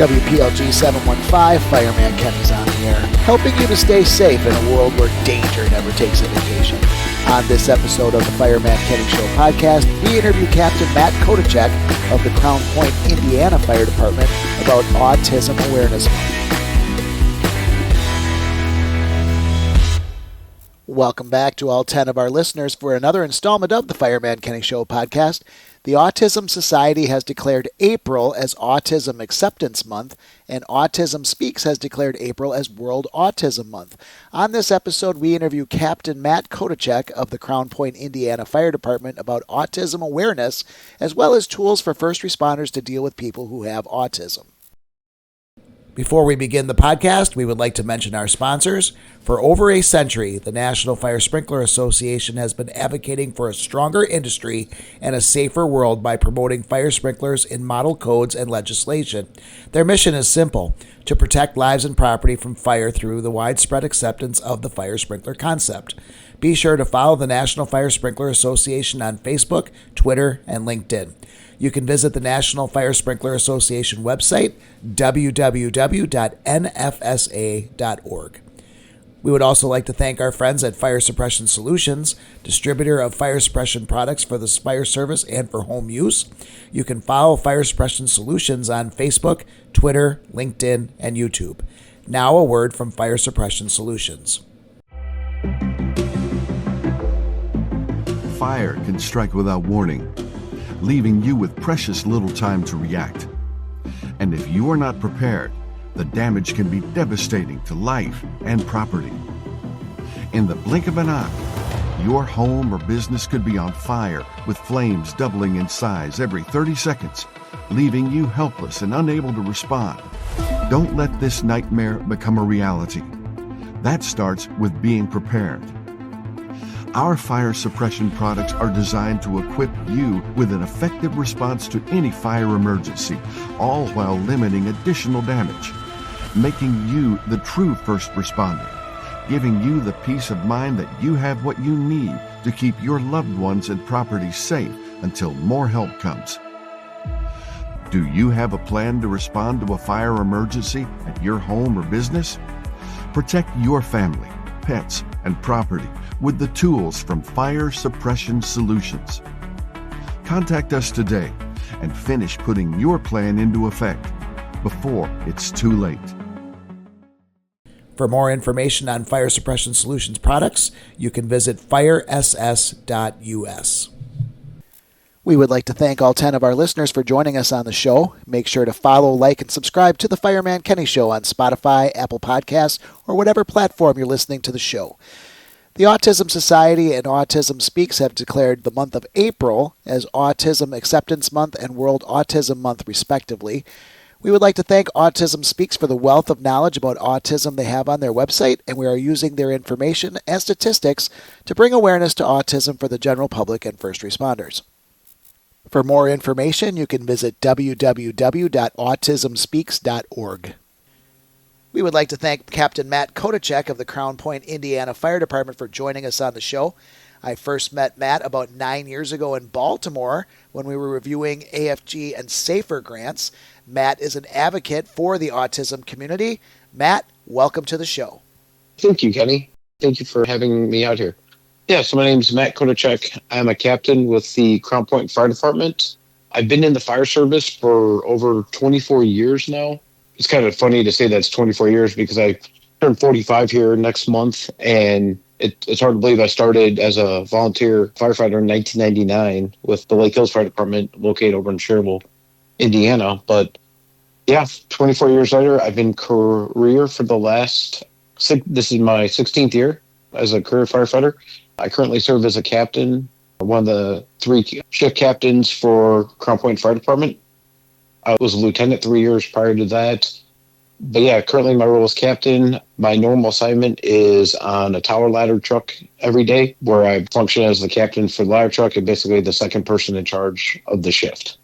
WPLG 715, Fireman Kenny's on the air, helping you to stay safe in a world where danger never takes a vacation. On this episode of the Fireman Kenny Show Podcast, we interview Captain Matt Kodicek of the Crown Point, Indiana Fire Department about Autism Awareness Month. Welcome back to all 10 of our listeners for another installment of the Fireman Kenny Show Podcast. The Autism Society has declared April as Autism Acceptance Month, and Autism Speaks has declared April as World Autism Month. On this episode, we interview Captain Matt Kodicek of the Crown Point, Indiana Fire Department about autism awareness, as well as tools for first responders to deal with people who have autism. Before we begin the podcast, we would like to mention our sponsors. For over a century, the National Fire Sprinkler Association has been advocating for a stronger industry and a safer world by promoting fire sprinklers in model codes and legislation. Their mission is simple: to protect lives and property from fire through the widespread acceptance of the fire sprinkler concept. Be sure to follow the National Fire Sprinkler Association on Facebook, Twitter, and LinkedIn. You can visit the National Fire Sprinkler Association website, www.nfsa.org. We would also like to thank our friends at Fire Suppression Solutions, distributor of fire suppression products for the fire service and for home use. You can follow Fire Suppression Solutions on Facebook, Twitter, LinkedIn, and YouTube. Now a word from Fire Suppression Solutions. Fire can strike without warning, leaving you with precious little time to react. And if you are not prepared, the damage can be devastating to life and property. In the blink of an eye, your home or business could be on fire, with flames doubling in size every 30 seconds, leaving you helpless and unable to respond. Don't let this nightmare become a reality. That starts with being prepared. Our fire suppression products are designed to equip you with an effective response to any fire emergency, all while limiting additional damage, making you the true first responder, giving you the peace of mind that you have what you need to keep your loved ones and property safe until more help comes. Do you have a plan to respond to a fire emergency at your home or business? Protect your family, pets, and property with the tools from Fire Suppression Solutions. Contact us today and finish putting your plan into effect before it's too late. For more information on Fire Suppression Solutions products, you can visit firess.us. We would like to thank all 10 of our listeners for joining us on the show. Make sure to follow, like, and subscribe to the Fireman Kenny Show on Spotify, Apple Podcasts, or whatever platform you're listening to the show. The Autism Society and Autism Speaks have declared the month of April as Autism Acceptance Month and World Autism Month, respectively. We would like to thank Autism Speaks for the wealth of knowledge about autism they have on their website, and we are using their information and statistics to bring awareness to autism for the general public and first responders. For more information, you can visit www.autismspeaks.org. We would like to thank Captain Matt Kodicek of the Crown Point, Indiana Fire Department for joining us on the show. I first met Matt about 9 years ago in Baltimore when we were reviewing AFG and SAFER grants. Matt is an advocate for the autism community. Matt, welcome to the show. Thank you, Kenny. Thank you for having me out here. Yeah, so my name is Matt Kodicek. I'm a captain with the Crown Point Fire Department. I've been in the fire service for over 24 years now. It's kind of funny to say that's 24 years because I turned 45 here next month, and it's hard to believe I started as a volunteer firefighter in 1999 with the Lake Hills Fire Department located over in Cherville, Indiana. But yeah, 24 years later, I've been career for the last, this is my 16th year as a career firefighter. I currently serve as a captain, one of the 3 shift captains for Crown Point Fire Department. I was a lieutenant 3 years prior to that. But yeah, currently my role as captain, my normal assignment is on a tower ladder truck every day, where I function as the captain for the ladder truck and basically the second person in charge of the shift.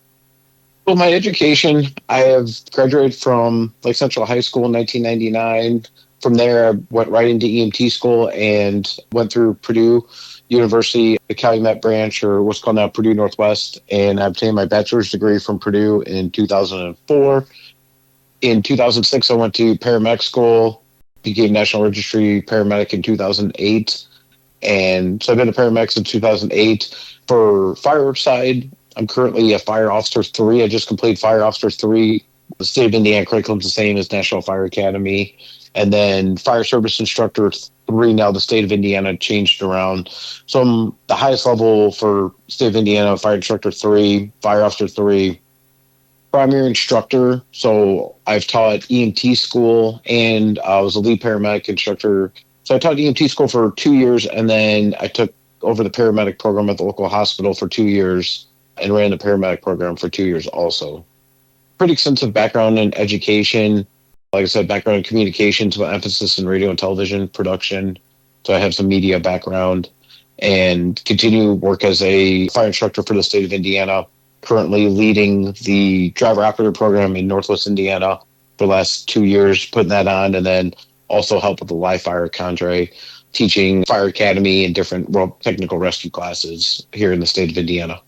Well, my education, I have graduated from Lake Central High School in 1999. From there, I went right into EMT school and went through Purdue University, the Calumet branch, or what's called now Purdue Northwest, and I obtained my bachelor's degree from Purdue in 2004. In 2006, I went to paramedic school, became National Registry paramedic in 2008. And so I've been a paramedic since 2008. For fire side, I'm currently a Fire Officer 3. I just completed Fire Officer 3. The state of Indiana curriculum is the same as National Fire Academy. And then Fire Service Instructor 3. Now the state of Indiana changed around. So I'm the highest level for state of Indiana, Fire Instructor 3, Fire Officer 3, primary instructor. So I've taught EMT school, and I was a lead paramedic instructor. So I taught EMT school for 2 years, and then I took over the paramedic program at the local hospital for 2 years and ran the paramedic program for 2 years also. Pretty extensive background in education. Like I said, background in communications with emphasis in radio and television production. So I have some media background and continue work as a fire instructor for the state of Indiana. Currently leading the driver operator program in Northwest Indiana for the last 2 years, putting that on, and then also help with the live fire cadre, teaching fire academy and different world technical rescue classes here in the state of Indiana.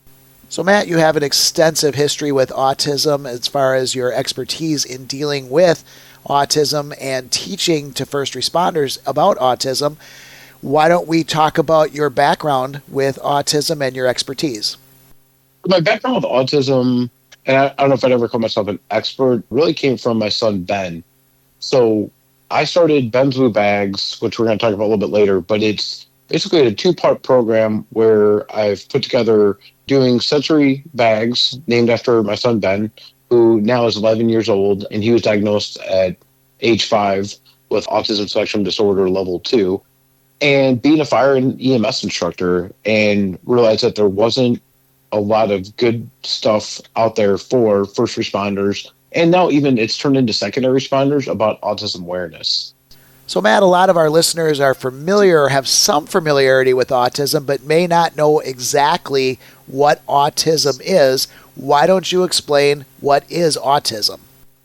So, Matt, you have an extensive history with autism as far as your expertise in dealing with autism and teaching to first responders about autism. Why don't we talk about your background with autism and your expertise? My background with autism, and I don't know if I'd ever call myself an expert, really came from my son, Ben. So I started Ben's Blue Bags, which we're going to talk about a little bit later, but it's basically a 2-part program where I've put together doing sensory bags named after my son, Ben, who now is 11 years old, and he was diagnosed at age 5 with autism spectrum disorder level 2, and being a fire and EMS instructor, and realized that there wasn't a lot of good stuff out there for first responders. And now even it's turned into secondary responders about autism awareness. So, Matt, a lot of our listeners are familiar or have some familiarity with autism, but may not know exactly what autism is. Why don't you explain what is autism?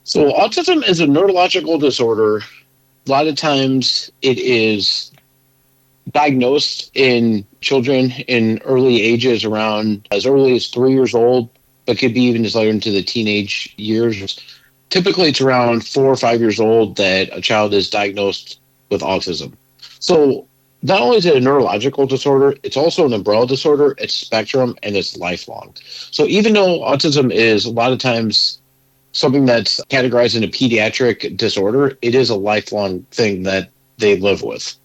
So autism is a neurological disorder. A lot of times it is diagnosed in children in early ages, around as early as 3 years old, but could be even as later into the teenage years. Typically, it's around 4 or 5 years old that a child is diagnosed with autism. So not only is it a neurological disorder, it's also an umbrella disorder, it's spectrum, and it's lifelong. So even though autism is a lot of times something that's categorized in a pediatric disorder, it is a lifelong thing that they live with.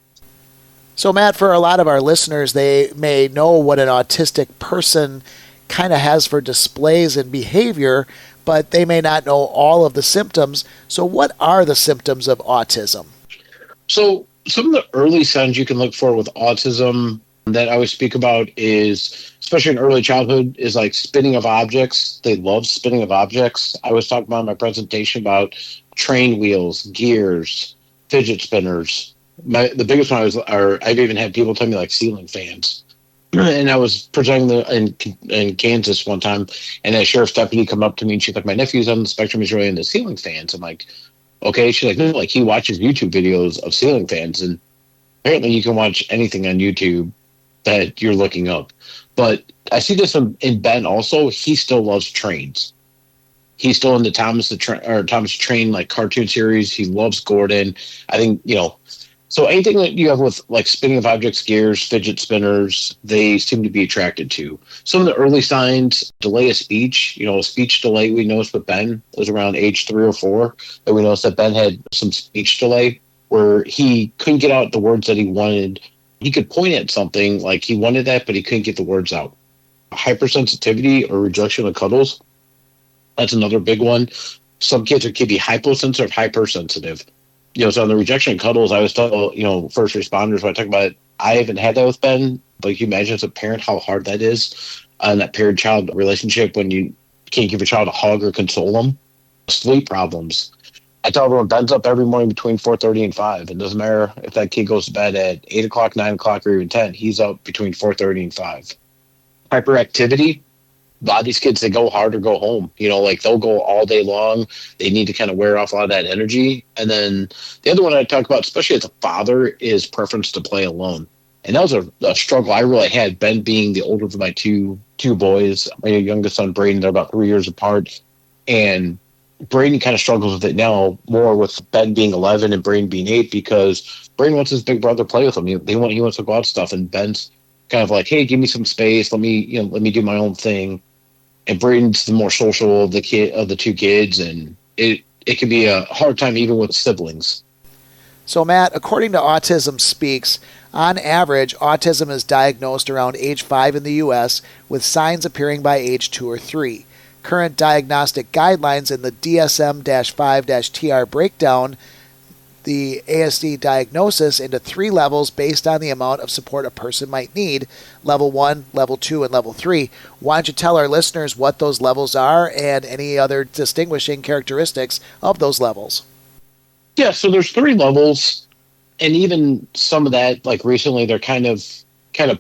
So, Matt, for a lot of our listeners, they may know what an autistic person kind of has for displays and behavior, but they may not know all of the symptoms. So what are the symptoms of autism? So some of the early signs you can look for with autism that I always speak about is, especially in early childhood, is like spinning of objects. They love spinning of objects. I was talking about in my presentation about train wheels, gears, fidget spinners. The biggest one I've even had people tell me like ceiling fans. And I was presenting in Kansas one time, and a sheriff's deputy come up to me, and she's like, "My nephew's on the spectrum. He's really into ceiling fans." I'm like, "Okay." She's like, "No, like he watches YouTube videos of ceiling fans, and apparently you can watch anything on YouTube that you're looking up." But I see this in Ben also. He still loves trains. He's still into Thomas the Train like cartoon series. He loves Gordon. I think So anything that you have with like spinning of objects, gears, fidget spinners, they seem to be attracted to. Some of the early signs, delay of speech, speech delay we noticed with Ben was around age 3 or 4, that we noticed that Ben had some speech delay where he couldn't get out the words that he wanted. He could point at something like he wanted that, but he couldn't get the words out. Hypersensitivity or rejection of cuddles, that's another big one. Some kids could be hyposensitive, hypersensitive. So on the rejection of cuddles, I always tell, first responders when I talk about it, I haven't had that with Ben, but you can imagine as a parent how hard that is on that parent-child relationship when you can't give your child a hug or console them. Sleep problems. I tell everyone Ben's up every morning between 4:30 and 5. It doesn't matter if that kid goes to bed at 8 o'clock, 9 o'clock, or even 10. He's up between 4:30 and 5. Hyperactivity. A lot of these kids, they go hard or go home. They'll go all day long. They need to kind of wear off a lot of that energy. And then the other one I talk about, especially as a father, is preference to play alone. And that was a struggle I really had, Ben being the older of my two boys. My youngest son, Braden, they're about 3 years apart. And Braden kind of struggles with it now more with Ben being 11 and Braden being 8 because Braden wants his big brother to play with him. He wants to go out stuff, and Ben's kind of like, hey, give me some space. Let me do my own thing. And Braden's the more social of the two kids, and it can be a hard time even with siblings. So, Matt, according to Autism Speaks, on average, autism is diagnosed around age 5 in the U.S., with signs appearing by age 2 or 3. Current diagnostic guidelines in the DSM-5-TR breakdown the ASD diagnosis into 3 levels based on the amount of support a person might need: level 1, level 2, and level 3. Why don't you tell our listeners what those levels are and any other distinguishing characteristics of those levels? Yeah, so there's 3 levels, and even some of that, like recently, they're kind of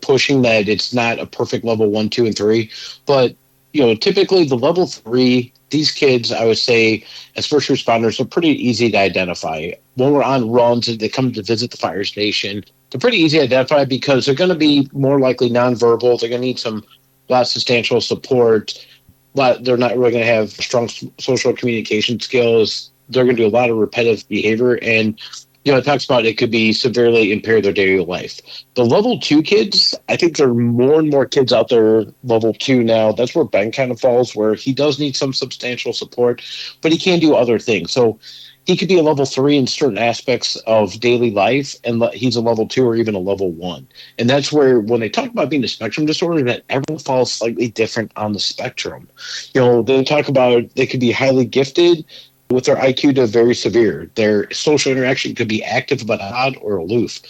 pushing that it's not a perfect level 1, 2, and 3. But typically the level 3, these kids, I would say, as first responders, are pretty easy to identify. When we're on runs and they come to visit the fire station, they're pretty easy to identify because they're going to be more likely nonverbal. They're going to need some less substantial support, but they're not really going to have strong social communication skills. They're going to do a lot of repetitive behavior, and it talks about it could be severely impair their daily life. The level 2 kids, I think there are more and more kids out there level 2 now. That's where Ben kind of falls, where he does need some substantial support, but he can do other things. So he could be a level 3 in certain aspects of daily life, and he's a level 2 or even a level 1. And that's where, when they talk about being a spectrum disorder, that everyone falls slightly different on the spectrum. They talk about they could be highly gifted with their IQ to very severe. Their social interaction could be active but odd or aloof.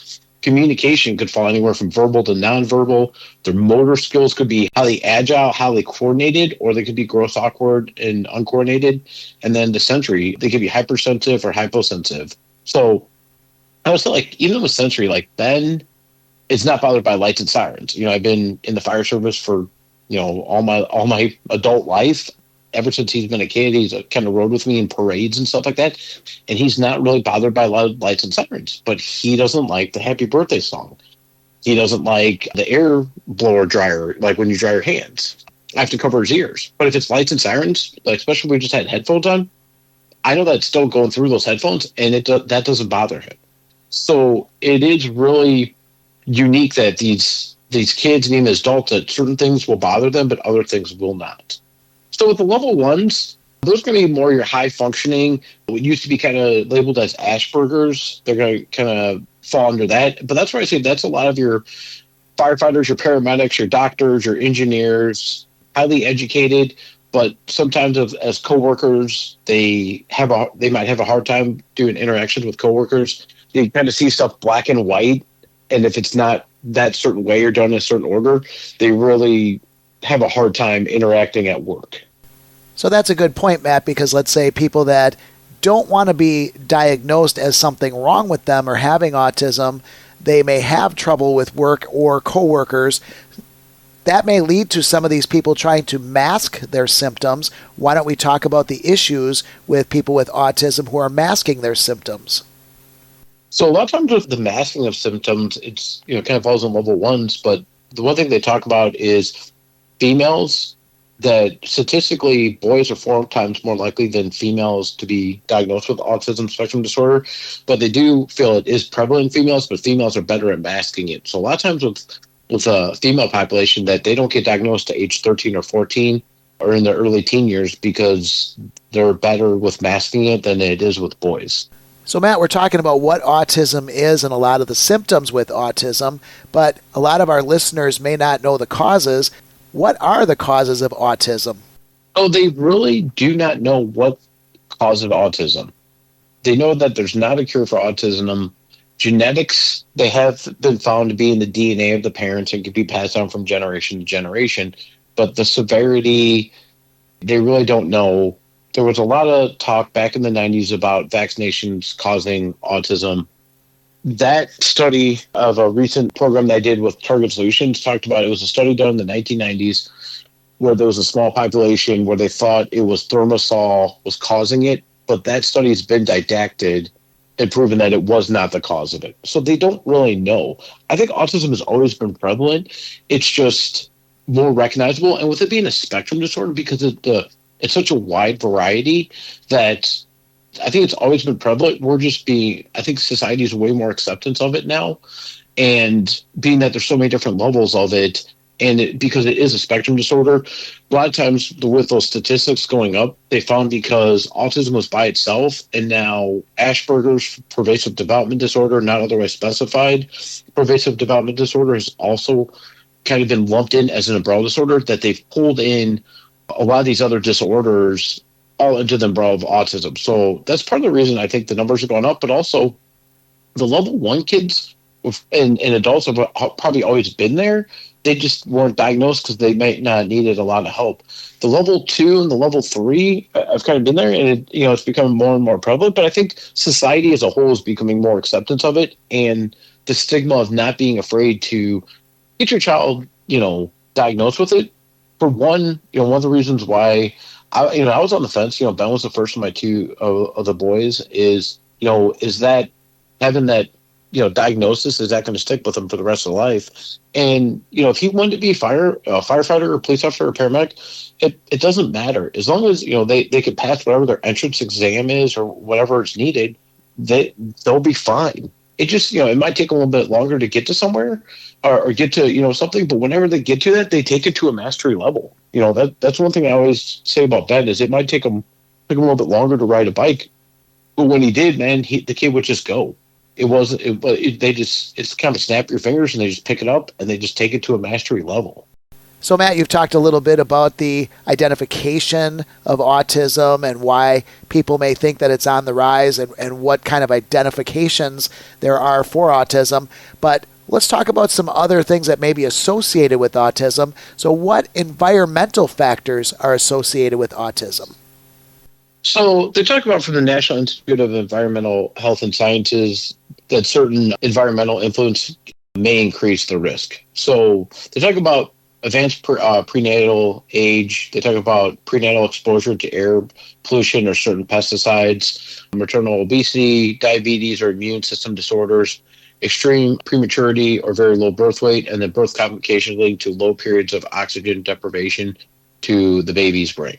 Communication could fall anywhere from verbal to nonverbal. Their motor skills could be highly agile, highly coordinated, or they could be gross awkward and uncoordinated. And then the sensory, they could be hypersensitive or hyposensitive. So I would say, like, even with sensory, like Ben is not bothered by lights and sirens. I've been in the fire service for all my adult life. Ever since he's been a kid, he's kind of rode with me in parades and stuff like that. And he's not really bothered by loud lights and sirens, but he doesn't like the happy birthday song. He doesn't like the air blower dryer, like when you dry your hands. I have to cover his ears. But if it's lights and sirens, like especially if we just had headphones on, I know that's still going through those headphones, and that doesn't bother him. So it is really unique that these kids, and even adults, that certain things will bother them, but other things will not. So with the level 1s, those are going to be more your high functioning. What used to be kind of labeled as Asperger's, they're going to kind of fall under that. But that's where I say that's a lot of your firefighters, your paramedics, your doctors, your engineers, highly educated, but sometimes as coworkers, they might have a hard time doing interactions with coworkers. You kind of see stuff black and white, and if it's not that certain way or done in a certain order, they really have a hard time interacting at work. So that's a good point, Matt, because let's say people that don't want to be diagnosed as something wrong with them or having autism, they may have trouble with work or coworkers. That may lead to some of these people trying to mask their symptoms. Why don't we talk about the issues with people with autism who are masking their symptoms? So a lot of times with the masking of symptoms, it's kind of falls in level 1s, but the one thing they talk about is females, that statistically boys are 4 times more likely than females to be diagnosed with autism spectrum disorder, but they do feel it is prevalent in females, but females are better at masking it. So a lot of times with a female population, that they don't get diagnosed to age 13 or 14 or in their early teen years because they're better with masking it than it is with boys. So, Matt, we're talking about what autism is and a lot of the symptoms with autism, but a lot of our listeners may not know the causes. What are the causes of autism? Oh, they really do not know what causes autism. They know that there's not a cure for autism. Genetics, they have been found to be in the DNA of the parents and can be passed on from generation to generation. But the severity, they really don't know. There was a lot of talk back in the 90s about vaccinations causing autism. That study of a recent program that I did with Target Solutions talked about, it was a study done in the 1990s where there was a small population where they thought it was thimerosal was causing it, but that study has been didacted and proven that it was not the cause of it. So they don't really know. I think autism has always been prevalent. It's just more recognizable. And with it being a spectrum disorder, because of the it's such a wide variety that I think it's always been prevalent. I think society is way more acceptance of it now. And being that there's so many different levels of it, because it is a spectrum disorder, a lot of times with those statistics going up, they found because autism was by itself, and now Asperger's, pervasive development disorder, not otherwise specified, pervasive development disorder has also kind of been lumped in as an umbrella disorder, that they've pulled in a lot of these other disorders all into the umbrella of autism. So that's part of the reason I think the numbers are going up, but also the level 1 kids and adults have probably always been there. They just weren't diagnosed because they might not needed a lot of help. The level 2 and the level 3 have kind of been there, and it's becoming more and more prevalent. But I think society as a whole is becoming more acceptance of it, and the stigma of not being afraid to get your child, diagnosed with it. For one, one of the reasons why I was on the fence. Ben was the first of my two of the boys. Is that having that diagnosis, is that going to stick with him for the rest of life? And if he wanted to be a firefighter or police officer or paramedic, it doesn't matter as long as they can pass whatever their entrance exam is or whatever is needed. They'll be fine. It just it might take a little bit longer to get to somewhere or get to something, but whenever they get to that, they take it to a mastery level. That's one thing I always say about Ben is it might take him a little bit longer to ride a bike, but when he did, man, the kid would just go. It's kind of snap your fingers and they just pick it up and they just take it to a mastery level. So, Matt, you've talked a little bit about the identification of autism and why people may think that it's on the rise and what kind of identifications there are for autism. But let's talk about some other things that may be associated with autism. So what environmental factors are associated with autism? So they talk about from the National Institute of Environmental Health and Sciences that certain environmental influence may increase the risk. So they talk about advanced prenatal age. They talk about prenatal exposure to air pollution or certain pesticides, maternal obesity, diabetes or immune system disorders, extreme prematurity or very low birth weight, and then birth complications leading to low periods of oxygen deprivation to the baby's brain.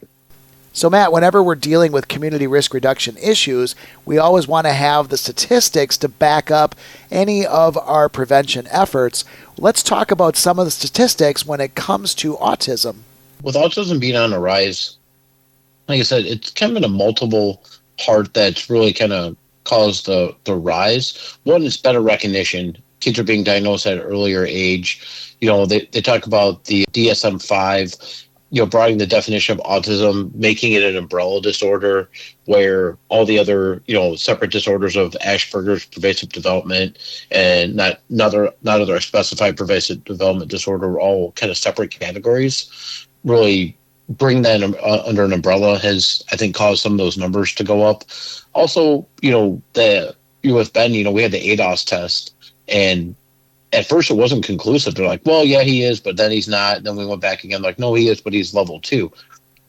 So, Matt, whenever we're dealing with community risk reduction issues, we always want to have the statistics to back up any of our prevention efforts. Let's talk about some of the statistics when it comes to autism. With autism being on the rise, like I said, it's kind of in a multiple part that's really kind of caused the rise. One is better recognition. Kids are being diagnosed at an earlier age. They talk about the DSM-5, broadening the definition of autism, making it an umbrella disorder where all the other, separate disorders of Asperger's, pervasive development, and not other specified pervasive development disorder are all kind of separate categories. Really bring that under an umbrella has, I think, caused some of those numbers to go up. Also, with Ben, we had the ADOS test, and at first it wasn't conclusive. They're like, well, yeah, he is, but then he's not. And then we went back again, like, no, he is, but he's level 2.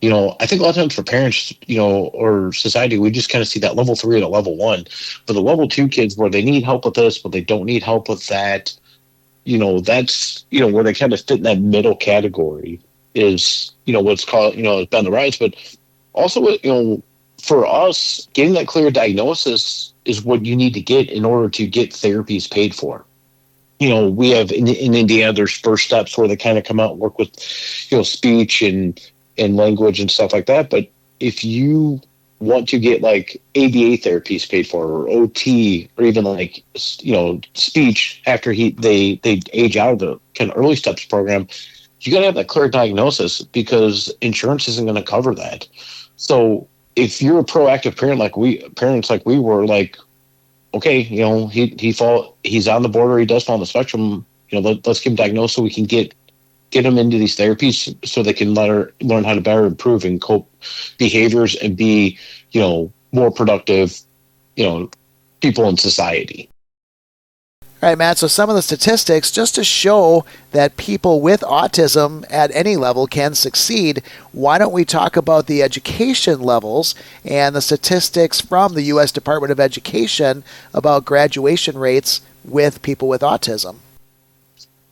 I think a lot of times for parents, or society, we just kind of see that level 3 or level 1. But the level 2 kids where they need help with this, but they don't need help with that, that's, where they kind of fit in that middle category is, what's called, it's been the rise. But also, for us, getting that clear diagnosis is what you need to get in order to get therapies paid for. We have in Indiana, there's first steps where they kind of come out and work with, speech and language and stuff like that. But if you want to get like ABA therapies paid for or OT or even like, speech after they age out of the kind of early steps program, you got to have that clear diagnosis because insurance isn't going to cover that. So if you're a proactive parent, parents like we were, like, okay, he's on the border, he does fall on the spectrum, let's get him diagnosed so we can get him into these therapies so they can learn how to better improve and cope behaviors and be, more productive, people in society. All right, Matt, so some of the statistics just to show that people with autism at any level can succeed. Why don't we talk about the education levels and the statistics from the U.S. Department of Education about graduation rates with people with autism?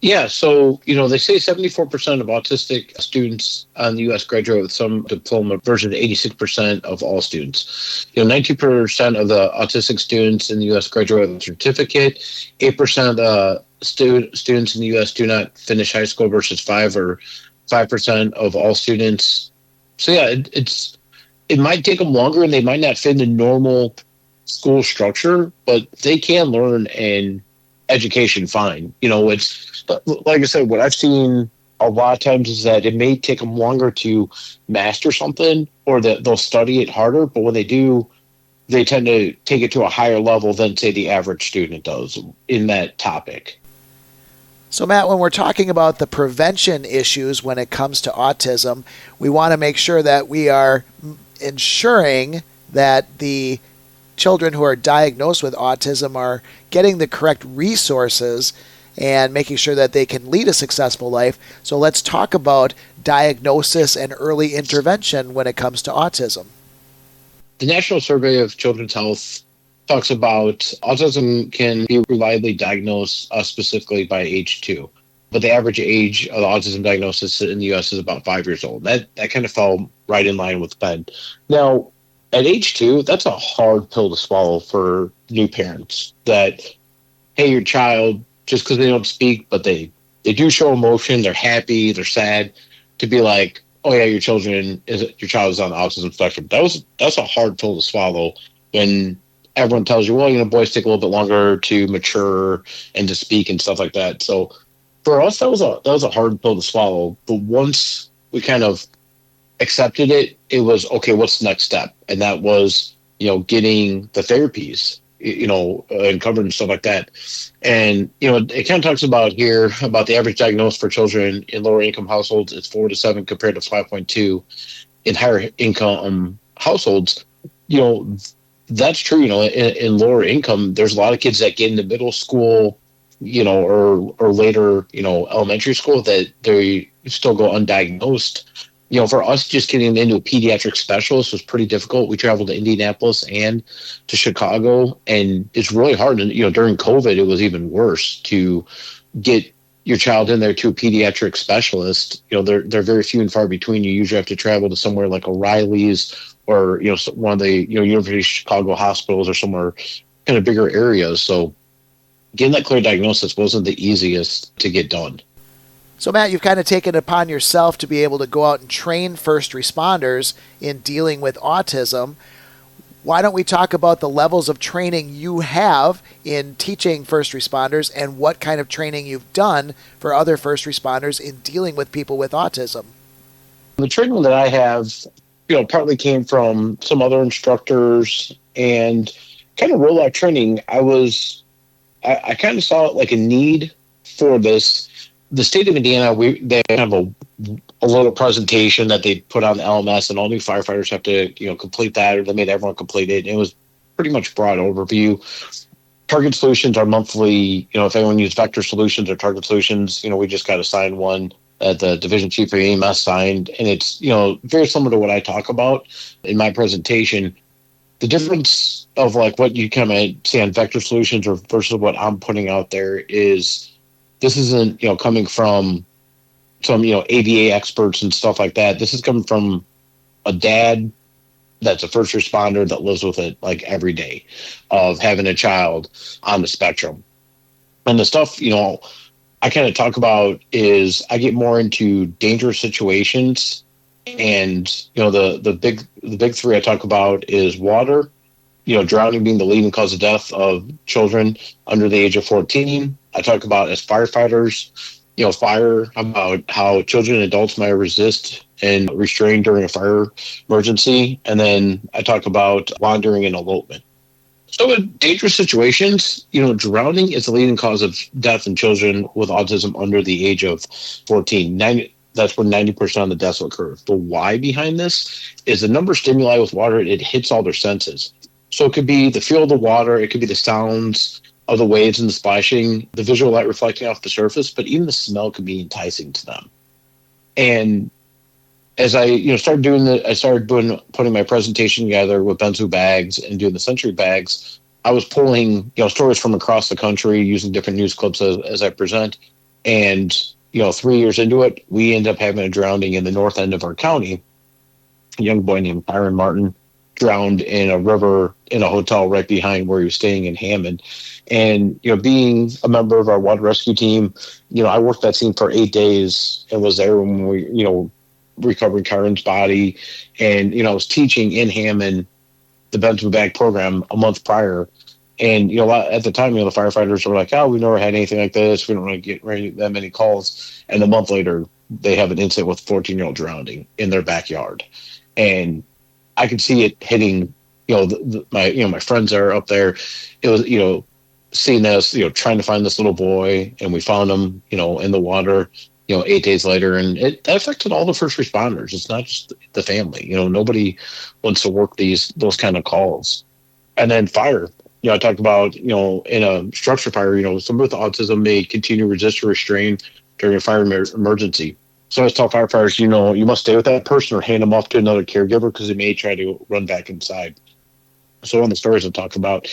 Yeah, so, they say 74% of autistic students in the U.S. graduate with some diploma versus 86% of all students. 19% of the autistic students in the U.S. graduate with a certificate. 8% of the students in the U.S. do not finish high school versus 5% of all students. So, yeah, it might take them longer and they might not fit in the normal school structure, but they can learn and education fine. It's like I said, what I've seen a lot of times is that it may take them longer to master something or that they'll study it harder, but when they do, they tend to take it to a higher level than, say, the average student does in that topic. So, Matt, when we're talking about the prevention issues when it comes to autism, we want to make sure that we are ensuring that the children who are diagnosed with autism are getting the correct resources and making sure that they can lead a successful life. So let's talk about diagnosis and early intervention when it comes to autism. The National Survey of Children's Health talks about autism can be reliably diagnosed specifically by age 2. But the average age of the autism diagnosis in the U.S. is about 5 years old. That kind of fell right in line with Ben. Now, at age 2, that's a hard pill to swallow for new parents. That, hey, your child, just because they don't speak, but they do show emotion, they're happy, they're sad, to be like, oh yeah, your child is on the autism spectrum. That's a hard pill to swallow when everyone tells you, well, boys take a little bit longer to mature and to speak and stuff like that. So for us, that was a hard pill to swallow. But once we kind of accepted it, it was okay. What's the next step? And that was, getting the therapies, and covered and stuff like that. And, it kind of talks about here about the average diagnosis for children in lower income households. It's 4 to 7 compared to 5.2 in higher income households. That's true. In lower income, there's a lot of kids that get into middle school, or later, elementary school that they still go undiagnosed. For us, just getting into a pediatric specialist was pretty difficult. We traveled to Indianapolis and to Chicago, and it's really hard. And, during COVID, it was even worse to get your child in there to a pediatric specialist. They're very few and far between. You usually have to travel to somewhere like O'Reilly's or, one of the, University of Chicago hospitals or somewhere kind of bigger areas. So getting that clear diagnosis wasn't the easiest to get done. So, Matt, you've kind of taken it upon yourself to be able to go out and train first responders in dealing with autism. Why don't we talk about the levels of training you have in teaching first responders and what kind of training you've done for other first responders in dealing with people with autism? The training that I have, partly came from some other instructors and kind of real life training. I kind of saw it like a need for this. The state of Indiana, they have a little presentation that they put on the LMS, and all new firefighters have to, complete that, or they made everyone complete it. It was pretty much broad overview. Target Solutions are monthly. If anyone uses Vector Solutions or Target Solutions, we just got assigned one that the division chief of EMS signed, and it's very similar to what I talk about in my presentation. The difference of like what you kind of see on Vector Solutions or versus what I'm putting out there is. This isn't, coming from some, ABA experts and stuff like that. This is coming from a dad that's a first responder that lives with it like every day of having a child on the spectrum. And the stuff, I kind of talk about is I get more into dangerous situations. And, the big three I talk about is water, drowning being the leading cause of death of children under the age of 14. I talk about as firefighters, fire, about how children and adults might resist and restrain during a fire emergency. And then I talk about wandering and elopement. So in dangerous situations, drowning is the leading cause of death in children with autism under the age of 14. That's where 90% of the deaths occur. The why behind this is the number of stimuli with water, it hits all their senses. So it could be the feel of the water, it could be the sounds of the waves and the splashing, the visual light reflecting off the surface, but even the smell could be enticing to them. And as I started putting my presentation together with Benzu bags and doing the Century bags, I was pulling stories from across the country using different news clips as I present. And, 3 years into it, we ended up having a drowning in the north end of our county. A young boy named Fireman Martin drowned in a river in a hotel right behind where he was staying in Hammond. And, being a member of our water rescue team, I worked that scene for 8 days and was there when we, recovered Karen's body. And, I was teaching in Hammond the Benjamin Bag program a month prior. And, at the time, the firefighters were like, oh, we've never had anything like this. We don't really get that many calls. And a month later, they have an incident with a 14-year-old drowning in their backyard. And I could see it hitting, my friends are up there. It was, seeing us, trying to find this little boy, and we found him, in the water, 8 days later. And that affected all the first responders. It's not just the family. Nobody wants to work those kind of calls. And then fire. I talked about, in a structure fire, someone with autism may continue to resist or restrain during a fire emergency. So I tell firefighters, you must stay with that person or hand them off to another caregiver because they may try to run back inside. So one of the stories I talk about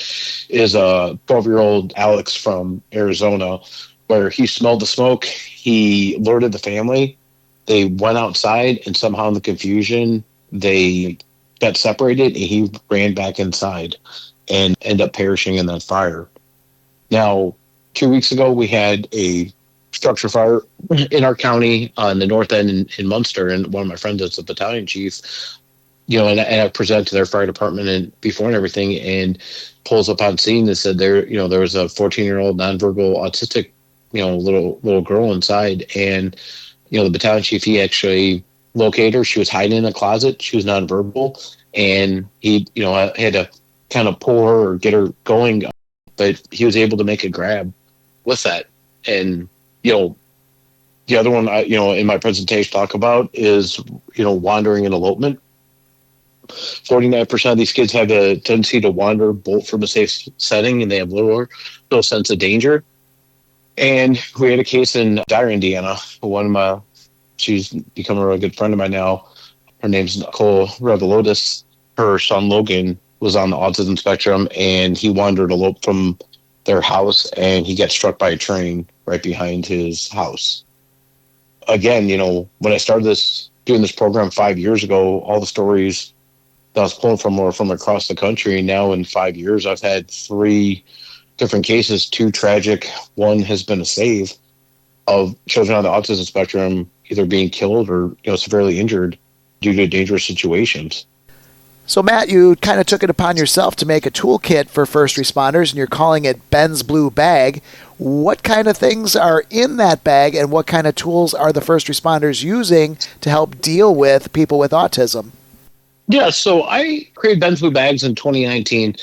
is a 12-year-old Alex from Arizona, where he smelled the smoke. He alerted the family. They went outside, and somehow in the confusion, they got separated, and he ran back inside and ended up perishing in that fire. Now, 2 weeks ago, we had a structure fire in our county in the north end in Munster, and one of my friends is the battalion chief, and I presented to their fire department and before and everything, and pulls up on scene and said there was a 14-year-old nonverbal autistic, little girl inside, and the battalion chief, he actually located her. She was hiding in a closet. She was nonverbal, and he had to kind of pull her or get her going, but he was able to make a grab with that. And the other one I in my presentation talk about is wandering and elopement. 49% of these kids have a tendency to wander, bolt from a safe setting, and they have little sense of danger. And we had a case in Dyer, Indiana. She's become a really good friend of mine now. Her name's Nicole Revelotis. Her son Logan was on the autism spectrum, and he wandered eloped from their house, and he got struck by a train right behind his house. Again, when I started doing this program 5 years ago, all the stories that I was pulling from were from across the country. Now in 5 years, I've had 3 different cases, 2 tragic. One has been a save of children on the autism spectrum either being killed or severely injured due to dangerous situations. So, Matt, you kind of took it upon yourself to make a toolkit for first responders, and you're calling it Ben's Blue Bag. What kind of things are in that bag, and what kind of tools are the first responders using to help deal with people with autism? Yeah, so I created Ben's Blue Bags in 2019.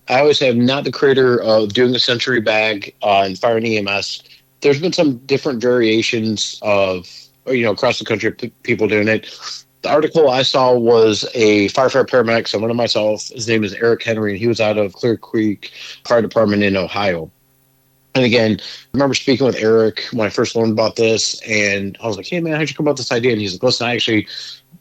I always have not the creator of doing a sensory bag in fire and EMS. There's been some different variations of, across the country, people doing it. The article I saw was a firefighter paramedic, similar to myself. His name is Eric Henry, and he was out of Clear Creek Fire Department in Ohio. And again, I remember speaking with Eric when I first learned about this, and I was like, hey, man, how'd you come about this idea? And he's like, listen, I actually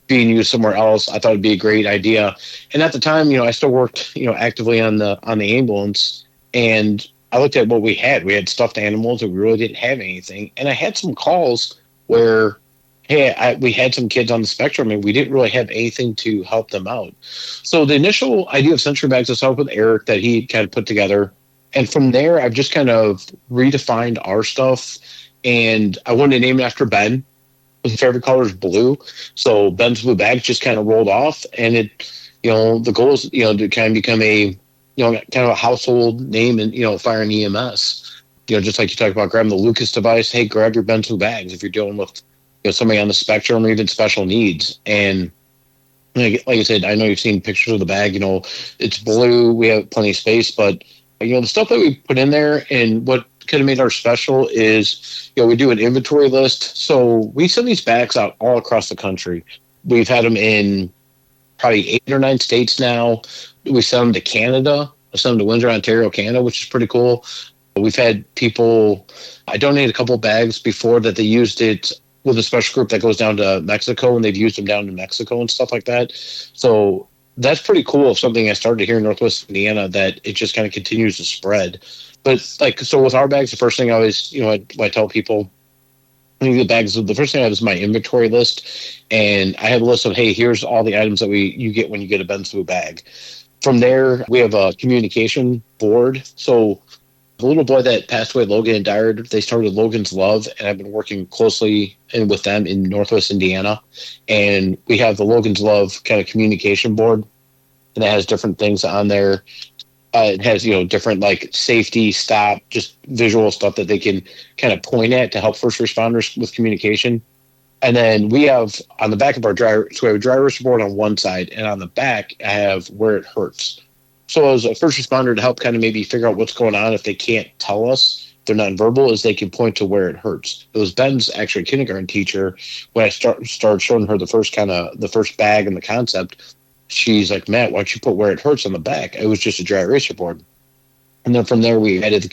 being used somewhere else, I thought it'd be a great idea. And at the time, I still worked, actively on the ambulance, and I looked at what we had. We had stuffed animals, and we really didn't have anything. And I had some calls where, hey, we had some kids on the spectrum, and we didn't really have anything to help them out. So the initial idea of sensory bags was started with Eric that he kind of put together. And from there, I've just kind of redefined our stuff. And I wanted to name it after Ben. His favorite color is blue. So Ben's Blue Bags just kind of rolled off. And it, the goal is, to kind of become a, kind of a household name in, fire and EMS. Just like you talked about grabbing the Lucas device, hey, grab your Ben's Blue Bags if you're dealing with somebody on the spectrum or even special needs. And like I said, I know you've seen pictures of the bag. It's blue. We have plenty of space, but the stuff that we put in there and what kind of made our special is, we do an inventory list. So we send these bags out all across the country. We've had them in probably 8 or 9 states now. We send them to Canada. I send them to Windsor, Ontario, Canada, which is pretty cool. We've had people, I donated a couple bags before that they used it with a special group that goes down to Mexico, and they've used them down in Mexico and stuff like that. So that's pretty cool of something I started here in Northwest Indiana that it just kind of continues to spread. But so with our bags, the first thing I always, I tell people When you get bags, the first thing I have is my inventory list, and I have a list of, hey, here's all the items that you get when you get a Bensbu bag. From there, we have a communication board. So the little boy that passed away, Logan and Dyer, they started Logan's Love, and I've been working closely with them in Northwest Indiana. And we have the Logan's Love kind of communication board, and it has different things on there. It has, different like safety, stop, just visual stuff that they can kind of point at to help first responders with communication. And then we have on the back of our so we have a dry erase board on one side, and on the back I have where it hurts. So as a first responder, to help kind of maybe figure out what's going on, if they can't tell us, they're nonverbal, is they can point to where it hurts. It was Ben's actually kindergarten teacher. When I started showing her the first bag and the concept, she's like, Matt, why don't you put where it hurts on the back? It was just a dry eraser board. And then from there, we added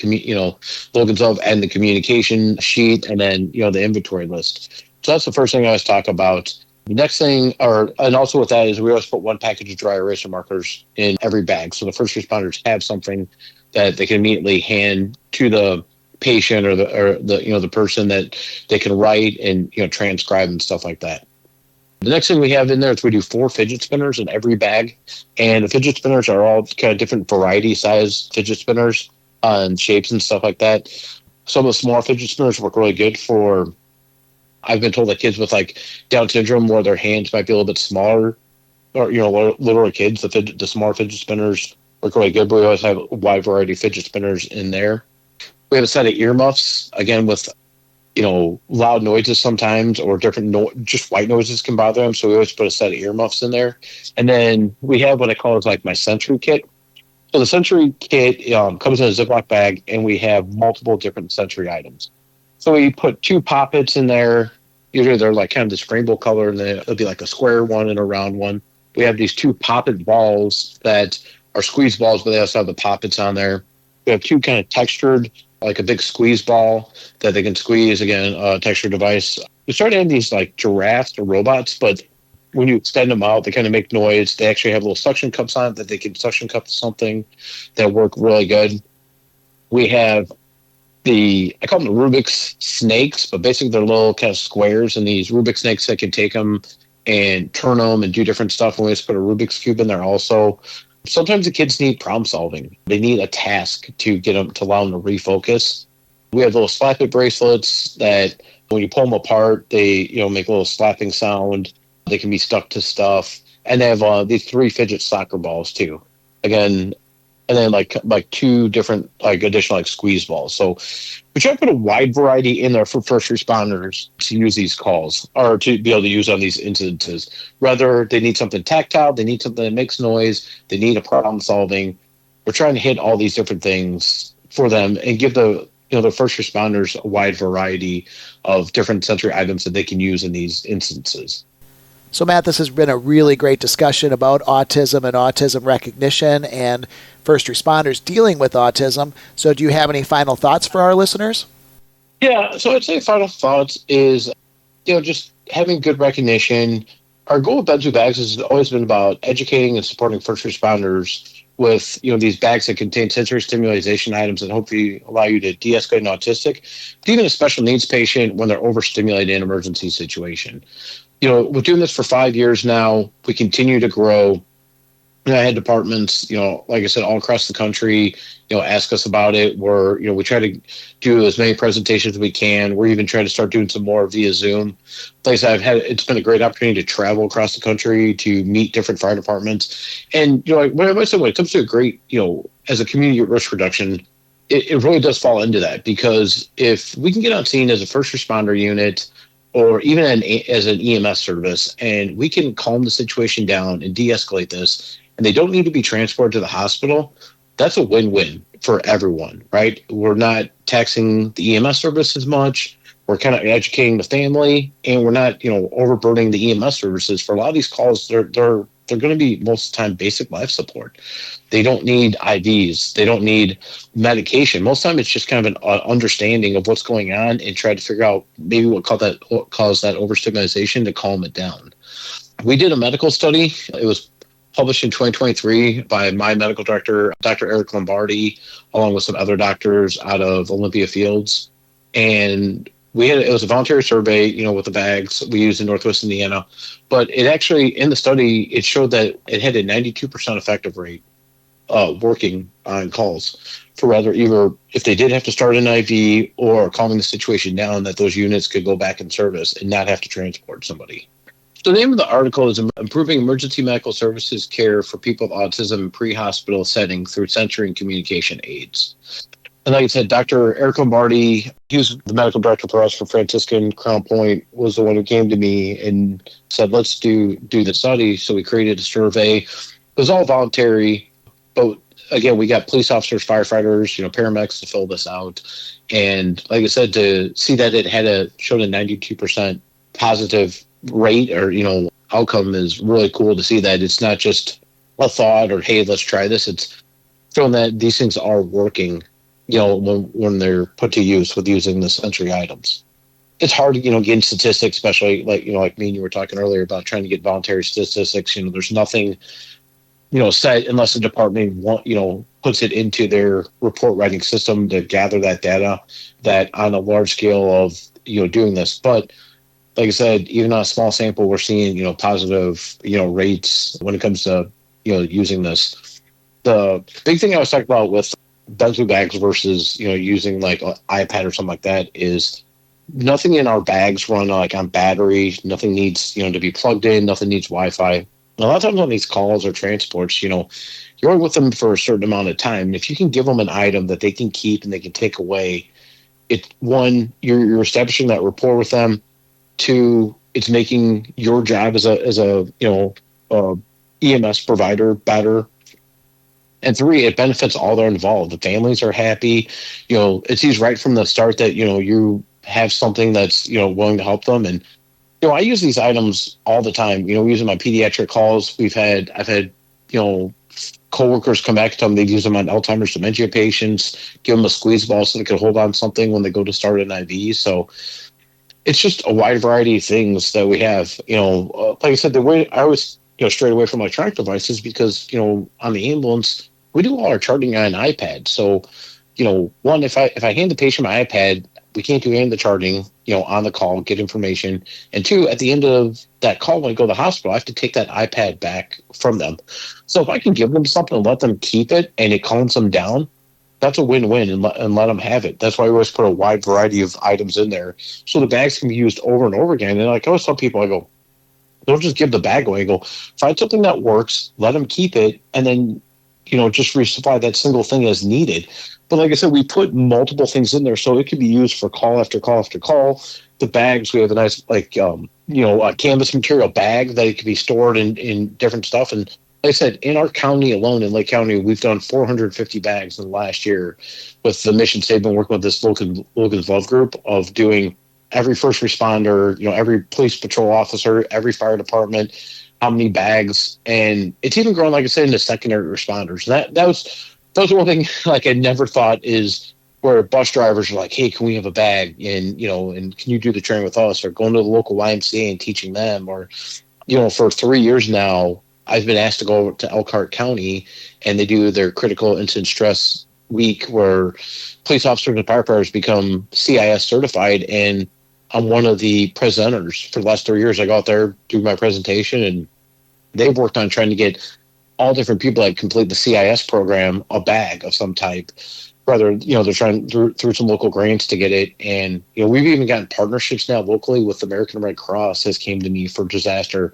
Logan's Love and the communication sheet, and then, the inventory list. So that's the first thing I always talk about. The next thing, and also with that, is we always put one package of dry eraser markers in every bag. So the first responders have something that they can immediately hand to the patient or the person that they can write and, transcribe and stuff like that. The next thing we have in there is we do 4 fidget spinners in every bag. And the fidget spinners are all kind of different variety size fidget spinners and shapes and stuff like that. Some of the small fidget spinners work really good for, I've been told that kids with like Down syndrome, where their hands might be a little bit smaller, or, littler kids, the smaller fidget spinners work really good. But we always have a wide variety of fidget spinners in there. We have a set of earmuffs, again, with loud noises sometimes, or different just white noises can bother them. So we always put a set of earmuffs in there. And then we have what I call is like my sensory kit. So the sensory kit comes in a Ziploc bag, and we have multiple different sensory items. So we put 2 poppets in there. Usually they're like kind of this rainbow color, and then it'll be like a square one and a round one. We have these 2 poppet balls that are squeeze balls, but they also have the poppets on there. We have 2 kind of textured, like a big squeeze ball that they can squeeze, again, a texture device. We started having these like giraffes or robots, but when you extend them out, they kind of make noise. They actually have little suction cups on it that they can suction cup something that work really good. We have I call them the Rubik's snakes, but basically they're little kind of squares, and these Rubik's snakes that can take them and turn them and do different stuff. And we just put a Rubik's cube in there also. Sometimes the kids need problem solving. They need a task to get them, to allow them to refocus. We have little slap it bracelets that when you pull them apart, they make a little slapping sound. They can be stuck to stuff. And they have these 3 fidget soccer balls too. Again, and then like 2 different additional squeeze balls. So we try to put a wide variety in there for first responders to use these calls, or to be able to use on these incidences. Whether they need something tactile, they need something that makes noise, they need a problem solving. We're trying to hit all these different things for them and give the first responders a wide variety of different sensory items that they can use in these instances. So, Matt, this has been a really great discussion about autism and autism recognition and first responders dealing with autism. So do you have any final thoughts for our listeners? Yeah, so I'd say final thoughts is, just having good recognition. Our goal with Bensbu Bags has always been about educating and supporting first responders with, these bags that contain sensory stimulation items that hopefully allow you to de-escalate an autistic, but even a special needs patient when they're overstimulated in an emergency situation. We're doing this for 5 years now. We continue to grow. I had departments, like I said, all across the country, ask us about it. We try to do as many presentations as we can. We're even trying to start doing some more via Zoom. Like I said, it's been a great opportunity to travel across the country to meet different fire departments. And, when it comes to a great, as a community risk reduction, it really does fall into that, because if we can get on scene as a first responder unit, or even as an EMS service, and we can calm the situation down and de-escalate this, and they don't need to be transported to the hospital, that's a win-win for everyone, right? We're not taxing the EMS service as much. We're kind of educating the family, and we're not, overburdening the EMS services. For a lot of these calls, they're going to be most of the time basic life support. They don't need IVs. They don't need medication. Most of the time, it's just kind of an understanding of what's going on and try to figure out maybe what caused that overstimulation to calm it down. We did a medical study. It was published in 2023 by my medical director, Dr. Eric Lombardi, along with some other doctors out of Olympia Fields. And it was a voluntary survey, with the bags we used in Northwest Indiana, but it actually, in the study, it showed that it had a 92% effective rate working on calls for either if they did have to start an IV or calming the situation down, that those units could go back in service and not have to transport somebody. So the name of the article is Improving Emergency Medical Services Care for People with Autism in Pre-Hospital Setting Through Sensory and Communication Aids. And like I said, Dr. Eric Lombardi, he was the medical director for us for Franciscan Crown Point, was the one who came to me and said, let's do the study. So we created a survey. It was all voluntary, but again, we got police officers, firefighters, paramedics to fill this out. And like I said, to see that it showed a 92% positive rate or, outcome is really cool to see that it's not just a thought or, hey, let's try this. It's showing that these things are working, when they're put to use with using the sensory items. It's hard to, get statistics, especially like me and you were talking earlier about trying to get voluntary statistics. There's nothing, set unless the department puts it into their report writing system to gather that data that on a large scale of, doing this. But like I said, even on a small sample, we're seeing, positive, rates when it comes to, using this. The big thing I was talking about with benzo bags versus, using like an iPad or something like that is nothing in our bags run like on battery. Nothing needs, to be plugged in. Nothing needs Wi-Fi. A lot of times on these calls or transports, you're only with them for a certain amount of time. If you can give them an item that they can keep and they can take away, you're establishing that rapport with them. 2, it's making your job as a EMS provider better. And 3, it benefits all that are involved. The families are happy. It seems right from the start that, you have something that's, willing to help them. And, I use these items all the time. Using my pediatric calls, I've had, coworkers come back to them. They use them on Alzheimer's dementia patients, give them a squeeze ball so they can hold on something when they go to start an IV. So it's just a wide variety of things that we have. Like I said, the way I always, strayed away from electronic devices because, on the ambulance, we do all our charting on an iPad. So, one, if I hand the patient my iPad, we can't do any of the charting, on the call, get information. And 2, at the end of that call, when I go to the hospital, I have to take that iPad back from them. So if I can give them something and let them keep it and it calms them down, that's a win-win and let them have it. That's why we always put a wide variety of items in there so the bags can be used over and over again. And like I always tell people, I go, don't just give the bag away. I go, find something that works, let them keep it, and then, just resupply that single thing as needed. But like I said, we put multiple things in there so it can be used for call after call after call. The bags, we have a nice, a canvas material bag that it can be stored in different stuff. And like I said, in our county alone, in Lake County, we've done 450 bags in the last year with the mission statement, working with this Logan's Love group of doing every first responder, every police patrol officer, every fire department, how many bags. And it's even grown, like I said, into secondary responders. That was one thing like I never thought is where bus drivers are like, hey, can we have a bag? And, and can you do the training with us? Or going to the local YMCA and teaching them. Or, for 3 years now, I've been asked to go over to Elkhart County and they do their critical incident stress week where police officers and firefighters become CIS certified. And I'm one of the presenters for the last 3 years. I go out there, do my presentation, and they've worked on trying to get all different people that complete the CIS program a bag of some type. Whether, they're trying through some local grants to get it. And, we've even gotten partnerships now locally with the American Red Cross has came to me for disaster.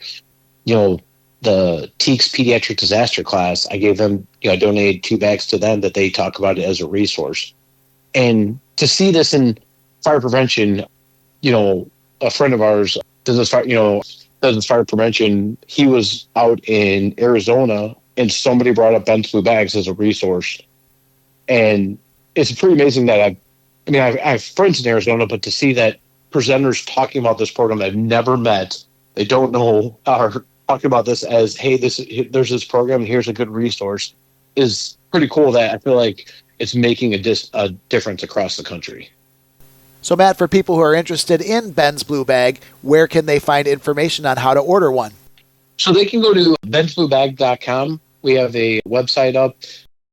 The TEACS pediatric disaster class, I gave them, I donated 2 bags to them that they talk about it as a resource. And to see this in fire prevention, a friend of ours does fire prevention. He was out in Arizona and somebody brought up Ben's Blue Bags as a resource. And it's pretty amazing that I have friends in Arizona, but to see that presenters talking about this program I've never met, they don't know, are talking about this as, hey, there's this program, here's a good resource, is pretty cool. That I feel like it's making a difference across the country. So, Matt, for people who are interested in Ben's Blue Bag, where can they find information on how to order one? So they can go to bensbluebag.com. We have a website up,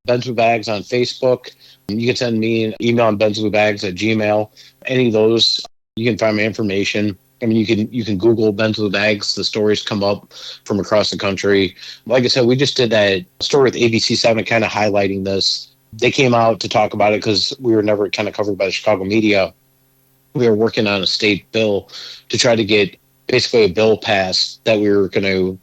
Ben's Blue Bags on Facebook. You can send me an email on bensbluebags@gmail.com. Any of those, You can find my information. I mean, you can Google Men to the Bags. The stories come up from across the country. Like I said, we just did that story with ABC7 kind of highlighting this. They came out to talk about it because we were never kind of covered by the Chicago media. We were working on a state bill to try to get basically a bill passed that we were going to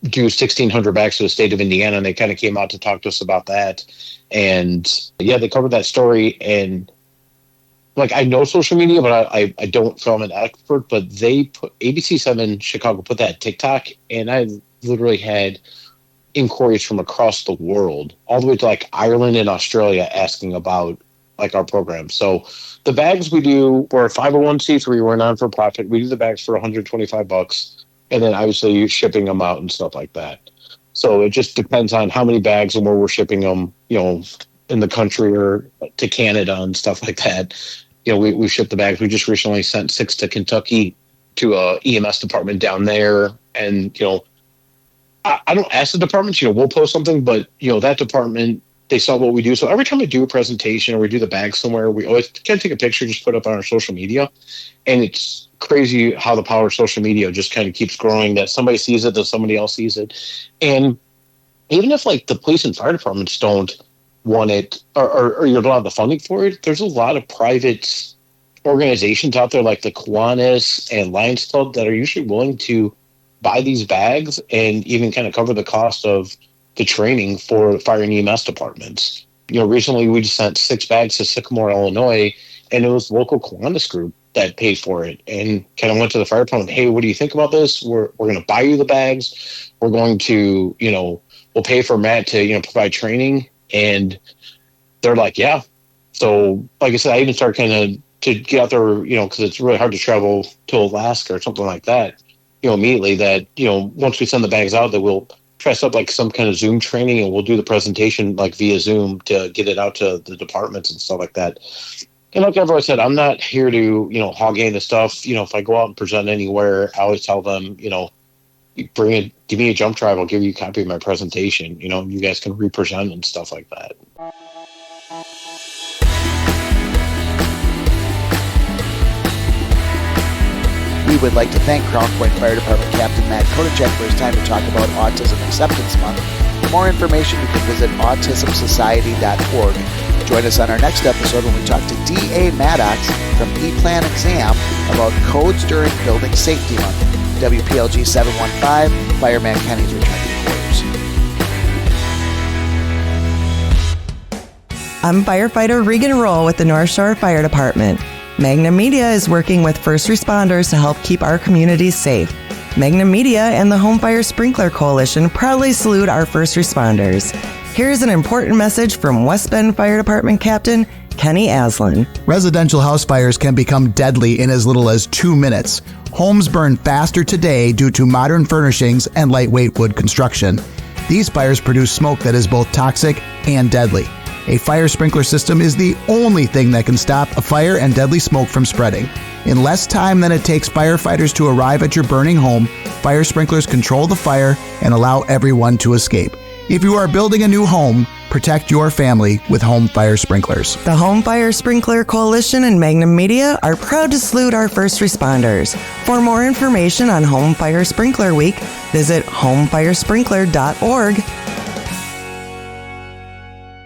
do 1,600 bags to the state of Indiana. And they kind of came out to talk to us about that. And yeah, they covered that story. And like, I know social media, but I don't feel I'm an expert, but they put ABC7 Chicago put that TikTok, and I literally had inquiries from across the world, all the way to like Ireland and Australia, asking about like our program. So the bags we do, we're a 501c3, we're non for profit. We do the bags for $125, and then obviously you're shipping them out and stuff like that. So it just depends on how many bags and where we're shipping them, you know, in the country or to Canada and stuff like that. You know, we ship the bags. We just recently sent 6 to Kentucky to a EMS department down there. And, you know, I don't ask the departments, you know, we'll post something, but, you know, that department, they saw what we do. So every time we do a presentation or we do the bag somewhere, we always can take a picture, just put it up on our social media. And it's crazy how the power of social media just kind of keeps growing, that somebody sees it, that somebody else sees it. And even if like the police and fire departments don't want it or you don't have the funding for it, there's a lot of private organizations out there like the Kiwanis and Lions Club that are usually willing to buy these bags and even kind of cover the cost of the training for fire and EMS departments. You know, recently we just sent 6 bags to Sycamore, Illinois, and it was the local Kiwanis group that paid for it, and kind of went to the fire department, hey, what do you think about this? We're going to buy you the bags. We're going to, you know, we'll pay for Matt to, you know, provide training. And they're like, yeah. So, like I said, I even started kind of to get out there, you know, because it's really hard to travel to Alaska or something like that, you know, immediately that, you know, once we send the bags out, that we'll try to set up like some kind of Zoom training, and we'll do the presentation like via Zoom to get it out to the departments and stuff like that. And like everyone said, I'm not here to, you know, hog in the stuff. You know, if I go out and present anywhere, I always tell them, you know, give me a jump drive, I'll give you a copy of my presentation, you know, you guys can represent and stuff like that. We would like to thank Crown Point Fire Department Captain Matt Kodicek for his time to talk about Autism Acceptance Month. For more information, you can visit autismsociety.org. Join us on our next episode when we talk to D.A. Maddox from E-Plan Exam about codes during Building Safety Month. WPLG 715, Fireman Kenny's returning quarters. I'm firefighter Regan Roll with the North Shore Fire Department. Magnum Media is working with first responders to help keep our communities safe. Magnum Media and the Home Fire Sprinkler Coalition proudly salute our first responders. Here's an important message from West Bend Fire Department Captain Kenny Aslin. Residential house fires can become deadly in as little as 2 minutes. Homes burn faster today due to modern furnishings and lightweight wood construction. These fires produce smoke that is both toxic and deadly. A fire sprinkler system is the only thing that can stop a fire and deadly smoke from spreading. In less time than it takes firefighters to arrive at your burning home, fire sprinklers control the fire and allow everyone to escape. If you are building a new home, protect your family with home fire sprinklers. The Home Fire Sprinkler Coalition and Magnum Media are proud to salute our first responders. For more information on Home Fire Sprinkler Week, visit homefiresprinkler.org.